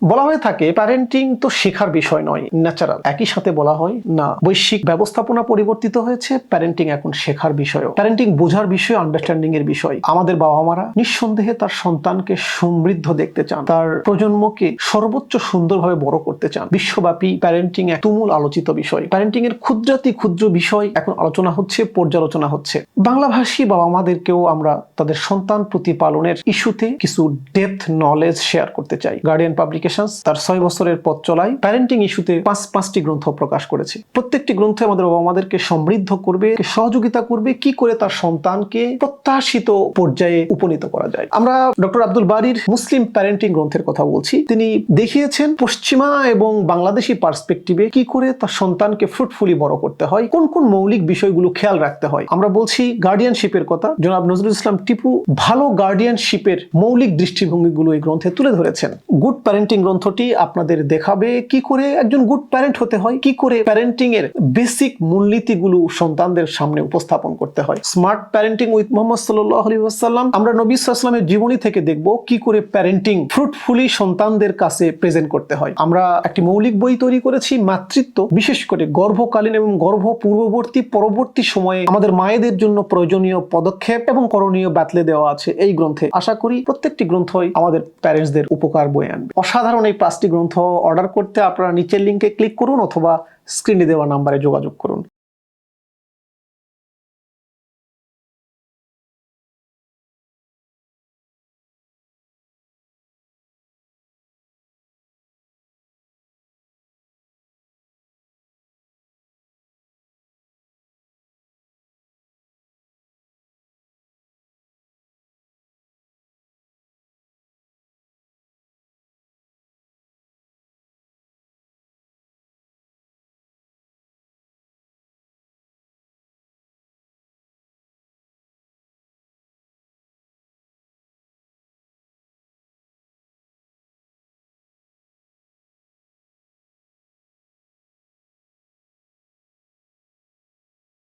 বলা হয়ে থাকে প্যারেন্টিং তো শেখার বিষয় নয়, ন্যাচারাল। একই সাথে বলা হয় না, বৈশ্বিক ব্যবস্থাপনা পরিবর্তিত হয়েছে, প্যারেন্টিং এখন শেখার বিষয়ও। প্যারেন্টিং বোঝার বিষয়, আন্ডারস্ট্যান্ডিং এর বিষয়। আমাদের বাবা মারা নিঃসন্দেহে তার সন্তানকে সমৃদ্ধ দেখতে চান, তার প্রজন্মকে সর্বোচ্চ সুন্দরভাবে বড় করতে চান। বিশ্বব্যাপী প্যারেন্টিং এক তুমুল আলোচিত বিষয়। প্যারেন্টিং এর ক্ষুদ্রাতি ক্ষুদ্র বিষয় এখন আলোচনা হচ্ছে, পর্যালোচনা হচ্ছে। বাংলাভাষী বাবা মাদেরকেও আমরা তাদের সন্তান প্রতিপালনের ইস্যুতে কিছু ডেপথ নলেজ শেয়ার করতে চাই। গার্ডিয়ান পাবলিকেশনস তার 6 বছরের পথ চলায় প্যারেন্টিং ইস্যুতে পাঁচটি গ্রন্থ প্রকাশ করেছে। প্রত্যেকটি গ্রন্থে আমাদের বাবা মাদেরকে সমৃদ্ধ করবে, সহযোগিতা করবে কি করে তার সন্তানকে প্রত্যাশিত পর্যায়ে উপনীত করা যায়। আমরা ডক্টর আব্দুল বারীর মুসলিম প্যারেন্টিং গ্রন্থের কথা বলছি। তিনি দেখিয়েছেন পশ্চিমা এবং বাংলাদেশি পার্সপেক্টিভে কি করে তার সন্তানকে ফ্রুটফুলি বড় করতে হয়, কোন কোন মৌলিক বিষয়গুলো খেয়াল রাখতে হয়। আমরা বলছি গার্ডিয়ানশিপের কথা। জনাব নজরুল ইসলাম টিপু ভালো গার্ডিয়ানশিপের মৌলিক দৃষ্টিভঙ্গিগুলো এই গ্রন্থে তুলে ধরেছেন। গুড প্যারেন্টিং গ্রন্থটি আপনাদের দেখাবে কি করে একজন গুড প্যারেন্ট হতে হয়, কি করে প্যারেন্টিং এর বেসিক মূলনীতিগুলো সন্তানদের সামনে উপস্থাপন করতে হয়। স্মার্ট প্যারেন্টিং উইথ মুহাম্মদ সাল্লাল্লাহু আলাইহি ওয়াসাল্লাম, আমরা নবী সাল্লাল্লাহু আলাইহি ওয়াসাল্লামের জীবনী থেকে দেখব কি করে প্যারেন্টিং ফ্রুটফুলি সন্তানদের কাছে প্রেজেন্ট করতে হয়। আমরা একটি মৌলিক বই তৈরি করেছি, মাতৃত্ব, বিশেষ করে গর্ভকালীন এবং গর্ভ পূর্ববর্তী পরবর্তী সময়ে আমাদের মায়েদের জন্য প্রয়োজনীয় পদক্ষেপ এবং করণীয় বাতলে দেওয়া আছে এই গ্রন্থে। আশা করি প্রত্যেকটি গ্রন্থই আমাদের প্যারেন্টসদের উপকার বয়ে আনবে। অসাধারণ এই 5টি গ্রন্থ অর্ডার করতে আপনারা নিচের লিঙ্কে ক্লিক করুন অথবা স্ক্রিনে দেওয়া নাম্বারে যোগাযোগ করুন।